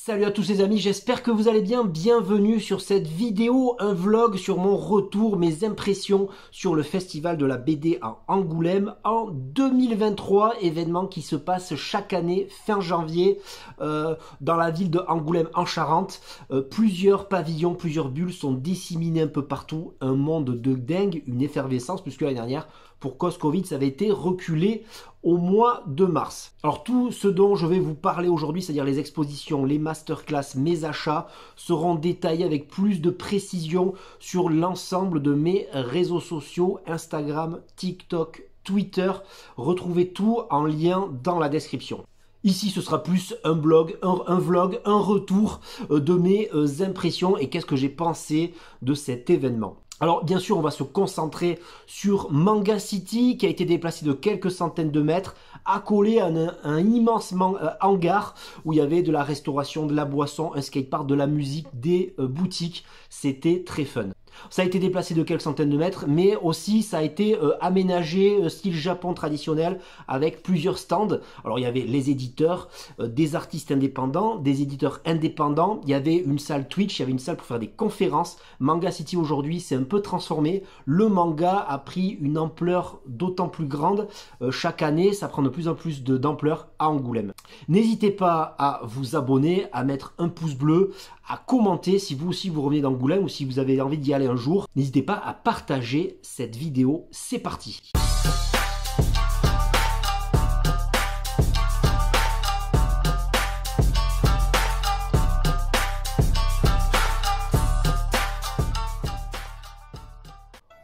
Salut à tous les amis, j'espère que vous allez bien. Bienvenue sur cette vidéo, un vlog sur mon retour, mes impressions sur le festival de la BD à Angoulême en 2023, événement qui se passe chaque année fin janvier dans la ville de Angoulême en Charente. Plusieurs pavillons, plusieurs bulles sont disséminées un peu partout, un monde de dingue, une effervescence puisque l'année dernière, pour cause Covid, ça avait été reculé au mois de mars. Alors tout ce dont je vais vous parler aujourd'hui, c'est-à-dire les expositions, les masterclass, mes achats, seront détaillés avec plus de précision sur l'ensemble de mes réseaux sociaux, Instagram, TikTok, Twitter. Retrouvez tout en lien dans la description. Ici, ce sera plus un blog, un vlog, un retour de mes impressions et qu'est-ce que j'ai pensé de cet événement. Alors bien sûr on va se concentrer sur Manga City qui a été déplacé de quelques centaines de mètres, accolé à un immense hangar où il y avait de la restauration, de la boisson, un skatepark, de la musique, des boutiques. C'était très fun. Ça a été déplacé de quelques centaines de mètres, mais aussi ça a été aménagé style Japon traditionnel avec plusieurs stands. Alors il y avait les éditeurs, des artistes indépendants, des éditeurs indépendants. Il y avait une salle Twitch, il y avait une salle pour faire des conférences. Manga City aujourd'hui s'est un peu transformé. Le manga a pris une ampleur d'autant plus grande. Chaque année, ça prend de plus en plus d'ampleur à Angoulême. N'hésitez pas à vous abonner, à mettre un pouce bleu, à commenter si vous aussi vous revenez d'Angoulême ou si vous avez envie d'y aller un jour. N'hésitez pas à partager cette vidéo. C'est parti.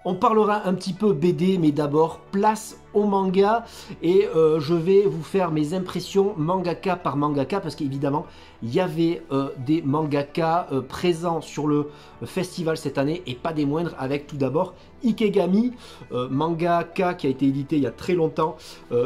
On parlera un petit peu BD, mais d'abord place au manga et je vais vous faire mes impressions mangaka par mangaka parce qu'évidemment il y avait des mangaka présents sur le festival cette année et pas des moindres, avec tout d'abord Ikegami, mangaka qui a été édité il y a très longtemps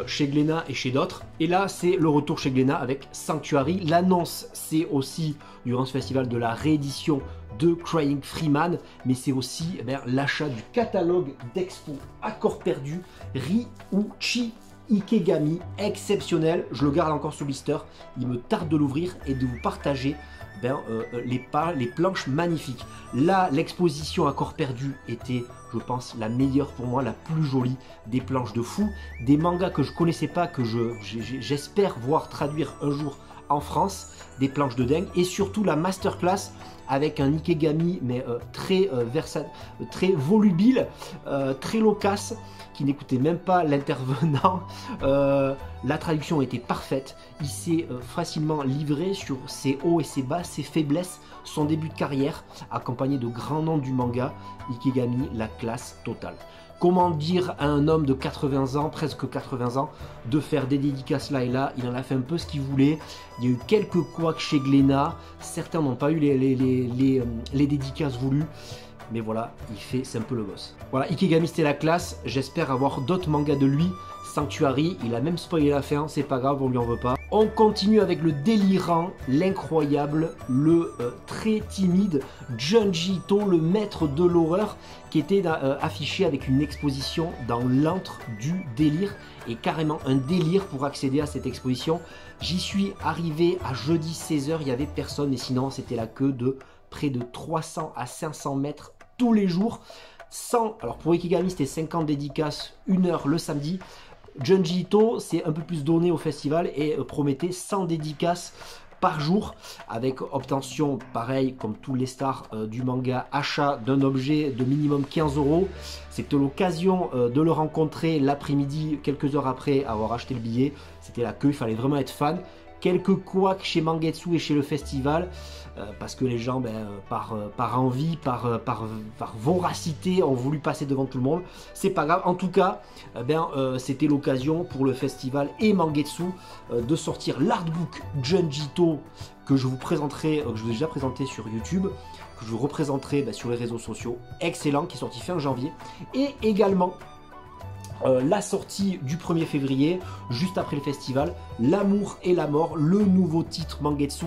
chez Glénat et chez d'autres, et là c'est le retour chez Glénat avec Sanctuary. L'annonce, c'est aussi durant ce festival de la réédition de Crying Freeman, mais c'est aussi l'achat du catalogue d'expo Accord perdu Ryuichi Ikegami, exceptionnel. Je le garde encore sous blister, il me tarde de l'ouvrir et de vous partager les planches magnifiques. Là, l'exposition Accord perdu était, je pense, la meilleure pour moi, la plus jolie, des planches de fou, des mangas que je connaissais pas, que j'espère voir traduire un jour en France, des planches de dingue, et surtout la masterclass avec un Ikegami mais très versatile, très volubile, très loquace, qui n'écoutait même pas l'intervenant. La traduction était parfaite, il s'est facilement livré sur ses hauts et ses bas, ses faiblesses, son début de carrière, accompagné de grands noms du manga. Ikegami, la classe totale. Comment dire à un homme de 80 ans, presque 80 ans, de faire des dédicaces là et là? Il en a fait un peu ce qu'il voulait. Il y a eu quelques couacs chez Glénat. Certains n'ont pas eu les dédicaces voulues. Mais voilà, c'est un peu le boss. Voilà, Ikegami c'était la classe. J'espère avoir d'autres mangas de lui. Sanctuary, il a même spoilé la fin, c'est pas grave, on lui en veut pas. On continue avec le délirant, l'incroyable, le très timide Junji Ito, le maître de l'horreur, qui était affiché avec une exposition dans l'antre du délire, et carrément un délire pour accéder à cette exposition. J'y suis arrivé à jeudi 16h, il n'y avait personne, et sinon c'était la queue de près de 300 à 500 mètres tous les jours. Alors pour Ikegami c'était 50 dédicaces, 1 heure le samedi. Junji Ito c'est un peu plus donné au festival et promettait 100 dédicaces par jour, avec obtention, pareil comme tous les stars du manga, achat d'un objet de minimum 15 €. C'était l'occasion de le rencontrer l'après-midi, quelques heures après avoir acheté le billet. C'était la queue, il fallait vraiment être fan. Quelques couacs chez Mangetsu et chez le festival, parce que les gens, par envie, par voracité, ont voulu passer devant tout le monde. C'est pas grave. En tout cas, c'était l'occasion pour le festival et Mangetsu de sortir l'artbook Junji Ito que je vous présenterai, que je vous ai déjà présenté sur YouTube, que je vous représenterai sur les réseaux sociaux. Excellent, qui est sorti fin janvier. Et également la sortie du 1er février, juste après le festival, L'amour et la mort, le nouveau titre Mangetsu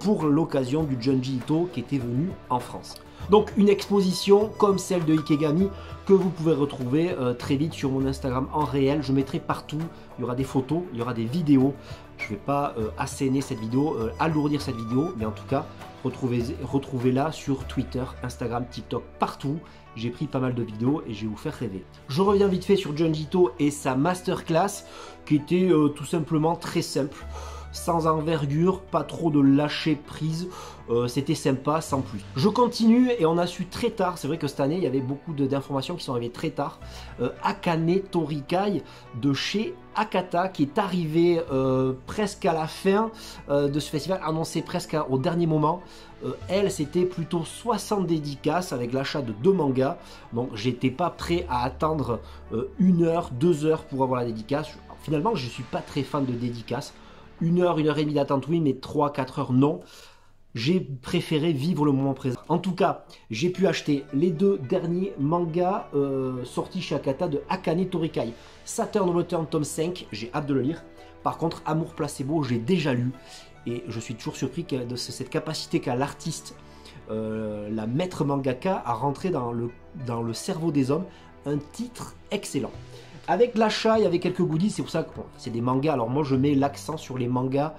pour l'occasion du Junji Ito qui était venu en France. Donc une exposition comme celle de Ikegami que vous pouvez retrouver très vite sur mon Instagram en réel. Je mettrai partout, il y aura des photos, il y aura des vidéos Je vais pas asséner cette vidéo, alourdir cette vidéo, mais en tout cas, retrouvez-la sur Twitter, Instagram, TikTok, partout. J'ai pris pas mal de vidéos et je vais vous faire rêver. Je reviens vite fait sur Junji Ito et sa masterclass qui était tout simplement très simple. Sans envergure, pas trop de lâcher prise, c'était sympa sans plus. Je continue et on a su très tard, c'est vrai que cette année il y avait beaucoup d'informations qui sont arrivées très tard. Akane Torikai de chez Akata qui est arrivé presque à la fin de ce festival, annoncé presque au dernier moment. Elle, c'était plutôt 60 dédicaces avec l'achat de 2 mangas, donc j'étais pas prêt à attendre 1 heure, 2 heures pour avoir la dédicace. Finalement, je suis pas très fan de dédicaces. 1 heure, 1 heure et demie d'attente, oui, mais 3-4 heures, non. J'ai préféré vivre le moment présent. En tout cas, j'ai pu acheter les 2 derniers mangas sortis chez Akata de Akane Torikai. Saturn Return tome 5, j'ai hâte de le lire. Par contre, Amour Placebo, j'ai déjà lu. Et je suis toujours surpris de cette capacité qu'a l'artiste, la maître mangaka, à rentrer dans le cerveau des hommes. Un titre excellent. Avec l'achat, il y avait quelques goodies, c'est pour ça que bon, c'est des mangas. Alors moi, je mets l'accent sur les mangas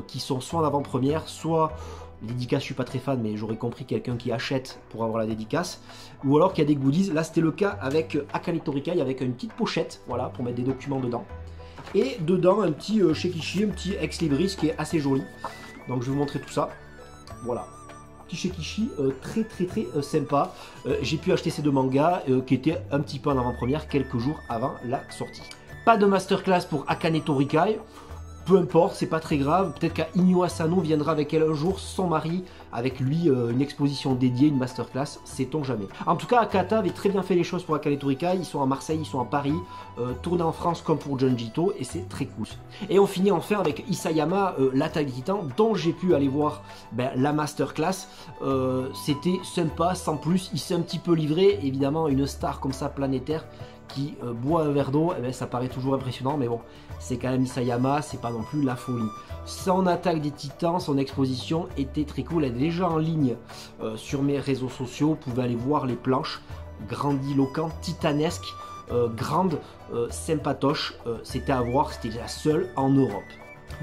qui sont soit en avant-première, soit dédicace, je suis pas très fan, mais j'aurais compris quelqu'un qui achète pour avoir la dédicace. Ou alors qu'il y a des goodies. Là, c'était le cas avec Akane Torikai, avec une petite pochette, voilà, pour mettre des documents dedans. Et dedans, un petit Shekichi, un petit ex-libris qui est assez joli. Donc je vais vous montrer tout ça. Voilà. Shekichi très sympa. J'ai pu acheter ces 2 mangas qui étaient un petit peu en avant-première quelques jours avant la sortie. Pas de masterclass pour Akane Torikai. Peu importe, c'est pas très grave. Peut-être qu'Inyo Asano viendra avec elle un jour, son mari, avec lui une exposition dédiée, une masterclass, sait-on jamais. En tout cas, Akata avait très bien fait les choses pour Akane Torikai. Ils sont à Marseille, ils sont à Paris, tournés en France comme pour Junji Ito, et c'est très cool. Et on finit enfin avec Isayama, l'attaque des titans, dont j'ai pu aller voir la masterclass. C'était sympa, sans plus. Il s'est un petit peu livré, évidemment, une star comme ça planétaire qui boit un verre d'eau, ça paraît toujours impressionnant, mais bon, c'est quand même Isayama, c'est pas non plus la folie. Son attaque des titans, son exposition était très cool, elle est déjà en ligne sur mes réseaux sociaux, vous pouvez aller voir les planches, grandiloquent, titanesque, grande, sympatoche, c'était à voir, c'était la seule en Europe.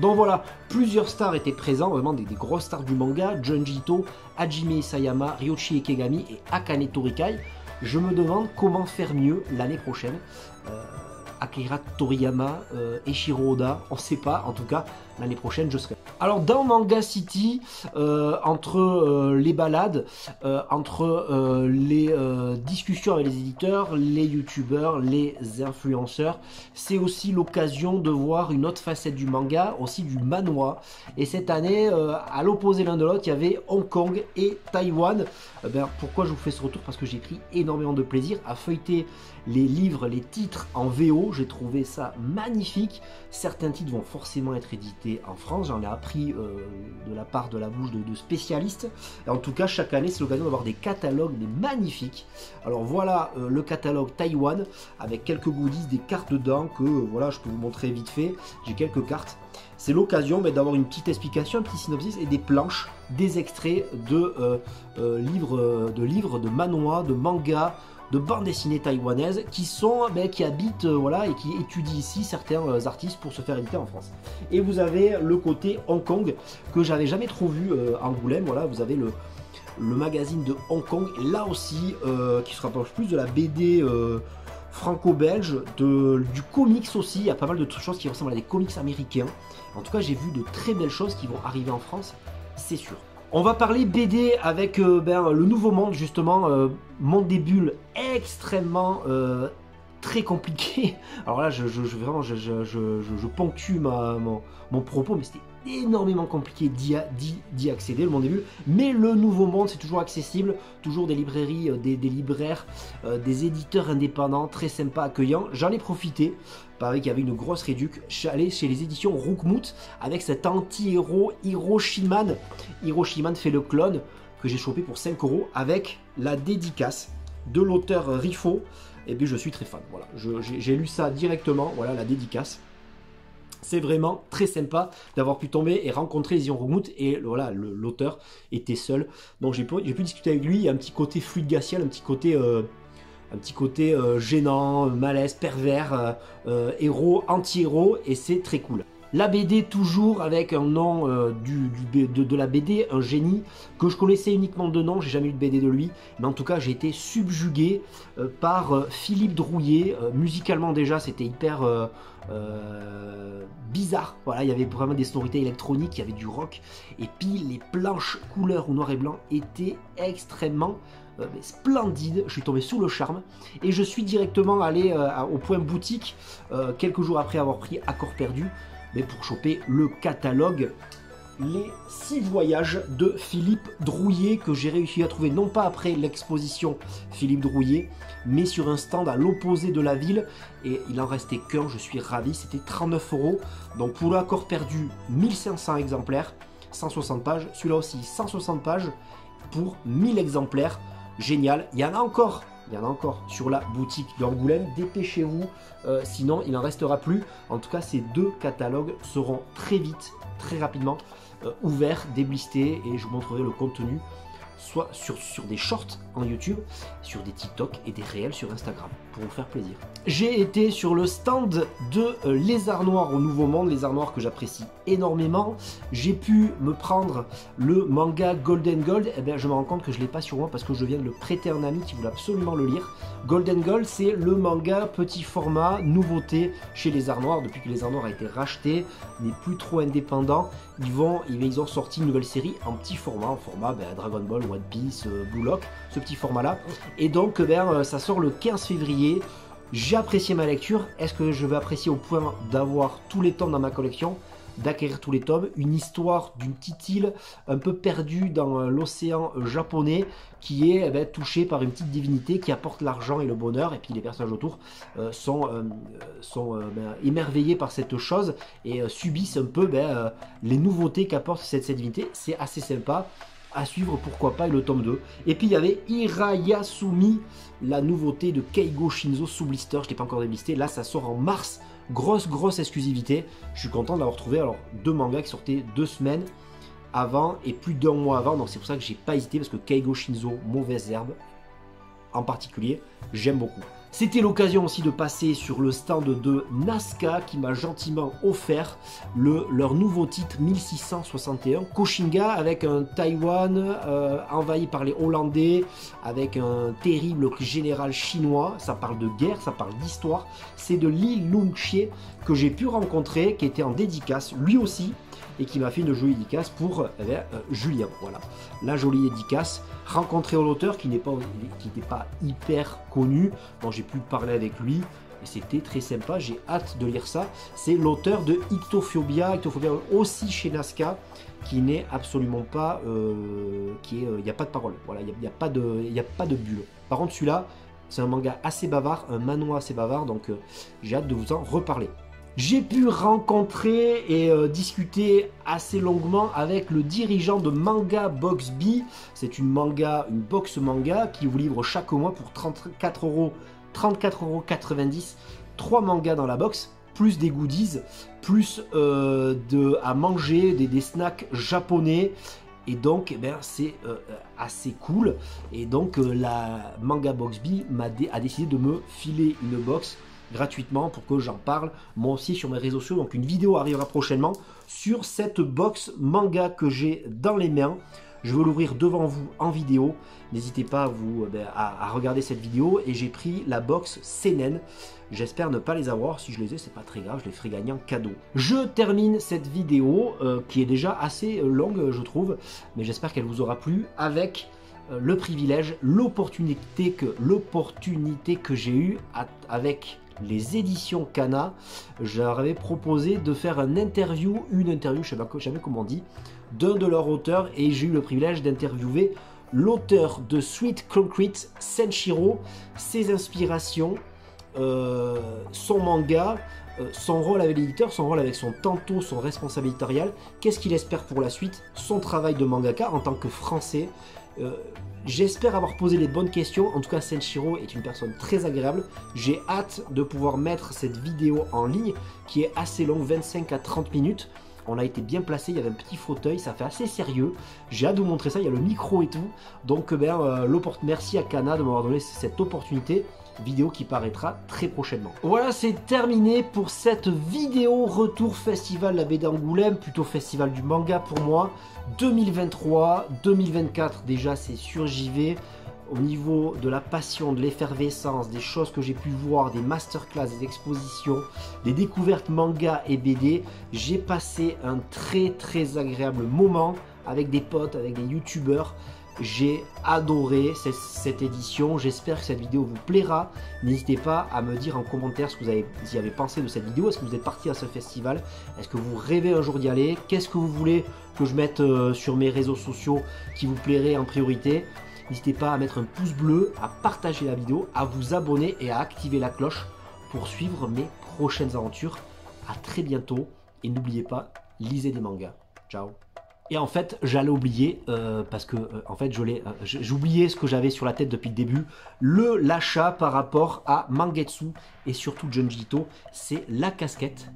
Donc voilà, plusieurs stars étaient présents, vraiment des grosses stars du manga, Junji Ito, Hajime Isayama, Ryoichi Ikegami et Akane Torikai. Je me demande comment faire mieux l'année prochaine. Akira Toriyama, Eiichiro Oda, on ne sait pas, en tout cas, l'année prochaine je serai. Alors dans Manga City, entre les balades, entre les discussions avec les éditeurs, les youtubeurs, les influenceurs, c'est aussi l'occasion de voir une autre facette du manga, aussi du manhwa. Et cette année, à l'opposé l'un de l'autre, il y avait Hong Kong et Taïwan. Pourquoi je vous fais ce retour? Parce que j'ai pris énormément de plaisir à feuilleter les livres, les titres en VO. J'ai trouvé ça magnifique. Certains titres vont forcément être édités en France, j'en ai appris de la part de la bouche de spécialistes. Et en tout cas, chaque année, c'est l'occasion d'avoir des catalogues magnifiques. Alors voilà le catalogue Taïwan avec quelques goodies, des cartes dedans que voilà, je peux vous montrer vite fait. J'ai quelques cartes. C'est l'occasion d'avoir une petite explication, un petit synopsis et des planches, des extraits de livres, de manhwa, de mangas, de bandes dessinées taïwanaises qui habitent voilà, et qui étudient ici certains artistes pour se faire éditer en France. Et vous avez le côté Hong Kong que j'avais jamais trop vu à Angoulême. Voilà, vous avez le magazine de Hong Kong, et là aussi qui se rapproche plus de la BD franco-belge, du comics aussi. Il y a pas mal de choses qui ressemblent à des comics américains. En tout cas, j'ai vu de très belles choses qui vont arriver en France, c'est sûr. On va parler BD avec le Nouveau Monde, justement, Monde des Bulles, extrêmement très compliqué. Alors là, vraiment, je ponctue mon propos, mais c'était énormément compliqué d'y accéder, le Monde des Bulles. Mais le Nouveau Monde, c'est toujours accessible, toujours des librairies, des libraires, des éditeurs indépendants, très sympas, accueillants. J'en ai profité. Pareil qu'il y avait une grosse réduc. Je suis allé chez les éditions Roukmout avec cet anti-héros Hiroshima. Hiroshima fait le clone que j'ai chopé pour 5 € avec la dédicace de l'auteur Rifo. Et puis je suis très fan. Voilà, j'ai lu ça directement. Voilà la dédicace. C'est vraiment très sympa d'avoir pu tomber et rencontrer les éditions Roukmout. Et voilà, l'auteur était seul. Donc j'ai pu discuter avec lui. Il y a un petit côté fluide glacial, un petit côté gênant, malaise, pervers, héros, anti-héros, et c'est très cool. La BD toujours avec un nom de la BD, un génie que je connaissais uniquement de nom, j'ai jamais eu de BD de lui, mais en tout cas j'ai été subjugué par Philippe Drouillet. Musicalement déjà c'était hyper bizarre, voilà, il y avait vraiment des sonorités électroniques, il y avait du rock, et puis les planches couleur ou noir et blanc étaient extrêmement splendide, je suis tombé sous le charme et je suis directement allé au point boutique quelques jours après avoir pris Accord perdu, mais pour choper le catalogue Les 6 voyages de Philippe Drouillet que j'ai réussi à trouver non pas après l'exposition Philippe Drouillet mais sur un stand à l'opposé de la ville, et il en restait qu'un, je suis ravi, c'était 39 €. Donc pour l'Accord perdu 1500 exemplaires, 160 pages, celui-là aussi 160 pages pour 1000 exemplaires. Génial, il y en a encore sur la boutique d'Angoulême, dépêchez-vous, sinon il n'en restera plus. En tout cas, ces 2 catalogues seront très vite, très rapidement ouverts, déblistés, et je vous montrerai le contenu soit sur des shorts en YouTube, sur des TikTok et des réels sur Instagram, pour vous faire plaisir. J'ai été sur le stand de Lézard Noir au Nouveau Monde, Lézard Noir que j'apprécie énormément. J'ai pu me prendre le manga Golden Gold, et bien je me rends compte que je ne l'ai pas sur moi parce que je viens de le prêter à un ami qui voulait absolument le lire. Golden Gold, c'est le manga petit format, nouveauté chez Lézard Noir. Depuis que Lézard Noir a été racheté, n'est plus trop indépendant, ils ont sorti une nouvelle série en petit format, Dragon Ball, One Piece, Blue Lock, ce petit format là. Et donc ça sort le 15 février. J'ai apprécié ma lecture. Est-ce que je vais apprécier au point d'avoir tous les tomes dans ma collection, d'acquérir tous les tomes? Une histoire d'une petite île un peu perdue dans l'océan japonais qui est touchée par une petite divinité qui apporte l'argent et le bonheur, et puis les personnages autour sont émerveillés par cette chose et subissent un peu les nouveautés qu'apporte cette divinité. C'est assez sympa à suivre, pourquoi pas, et le tome 2. Et puis il y avait Hirayasumi, la nouveauté de Keigo Shinzo sous blister, je ne l'ai pas encore déblisté, là ça sort en mars, grosse exclusivité. Je suis content d'avoir trouvé 2 mangas qui sortaient 2 semaines avant et plus d'1 mois avant, donc c'est pour ça que j'ai pas hésité, parce que Keigo Shinzo, mauvaise herbe en particulier, j'aime beaucoup. C'était l'occasion aussi de passer sur le stand de Nazca qui m'a gentiment offert leur nouveau titre 1661, Koshinga, avec un Taïwan envahi par les Hollandais, avec un terrible général chinois. Ça parle de guerre, ça parle d'histoire. C'est de Li Longxie que j'ai pu rencontrer, qui était en dédicace lui aussi, et qui m'a fait une jolie dédicace pour Julien. Voilà, la jolie dédicace. Rencontré l'auteur qui n'était pas hyper connu, bon, j'ai pu parler avec lui et c'était très sympa, j'ai hâte de lire ça. C'est l'auteur de Ictophobia aussi chez Nazca, qui n'est absolument pas, il n'y a pas de parole, voilà, il n'y a pas de bulle. Par contre celui-là, c'est un manga assez bavard, un manhwa assez bavard, donc j'ai hâte de vous en reparler. J'ai pu rencontrer et discuter assez longuement avec le dirigeant de Manga Box B. C'est une box manga qui vous livre chaque mois pour 34,90 €, 3 mangas dans la box, plus des goodies, plus à manger, des snacks japonais. Et donc c'est assez cool. Et donc la Manga Box B a décidé de me filer une box gratuitement pour que j'en parle moi aussi sur mes réseaux sociaux. Donc une vidéo arrivera prochainement sur cette box manga que j'ai dans les mains. Je vais l'ouvrir devant vous en vidéo. N'hésitez pas à regarder cette vidéo. Et j'ai pris la box Seinen. J'espère ne pas les avoir. Si je les ai, c'est pas très grave, je les ferai gagner en cadeau. Je termine cette vidéo qui est déjà assez longue, je trouve, mais j'espère qu'elle vous aura plu, avec le privilège, l'opportunité que j'ai eue avec les éditions Kana. J'avais proposé de faire une interview, je ne sais jamais comment on dit, d'un de leurs auteurs, et j'ai eu le privilège d'interviewer l'auteur de Sweet Concrete, Senshiro, ses inspirations, son manga, son rôle avec l'éditeur, son rôle avec son tanto, son responsable éditorial, qu'est-ce qu'il espère pour la suite, son travail de mangaka en tant que français. J'espère avoir posé les bonnes questions. En tout cas, Senshiro est une personne très agréable. J'ai hâte de pouvoir mettre cette vidéo en ligne qui est assez longue, 25 à 30 minutes. On a été bien placé, il y avait un petit fauteuil, ça fait assez sérieux. J'ai hâte de vous montrer ça, il y a le micro et tout. Donc merci à Kana de m'avoir donné cette opportunité. vidéo qui paraîtra très prochainement. Voilà, c'est terminé pour cette vidéo retour festival la BD Angoulême, plutôt festival du manga pour moi. 2023, 2024 déjà c'est sur JV. Au niveau de la passion, de l'effervescence, des choses que j'ai pu voir, des masterclass, des expositions, des découvertes manga et BD, j'ai passé un très agréable moment avec des potes, avec des youtubeurs. J'ai adoré cette édition, j'espère que cette vidéo vous plaira. N'hésitez pas à me dire en commentaire ce que vous avez pensé de cette vidéo. Est-ce que vous êtes parti à ce festival? Est-ce que vous rêvez un jour d'y aller? Qu'est-ce que vous voulez que je mette sur mes réseaux sociaux qui vous plairait en priorité? N'hésitez pas à mettre un pouce bleu, à partager la vidéo, à vous abonner et à activer la cloche pour suivre mes prochaines aventures. À très bientôt et n'oubliez pas, lisez des mangas. Ciao. Et en fait, j'allais oublier, parce que en fait, j'oubliais ce que j'avais sur la tête depuis le début, l'achat par rapport à Mangetsu et surtout Junji Ito, c'est la casquette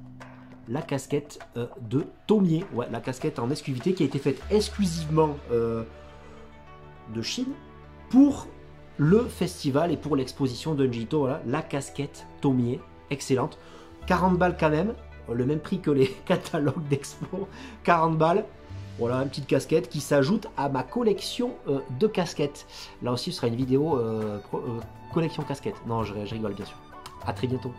de Tomie, ouais, la casquette en exclusivité qui a été faite exclusivement de Chine pour le festival et pour l'exposition de Junji Ito. Voilà, la casquette Tomie, excellente, 40 balles quand même, le même prix que les catalogues d'expo, 40 balles. Voilà, une petite casquette qui s'ajoute à ma collection de casquettes. Là aussi, ce sera une vidéo collection casquette. Non, je rigole bien sûr. À très bientôt.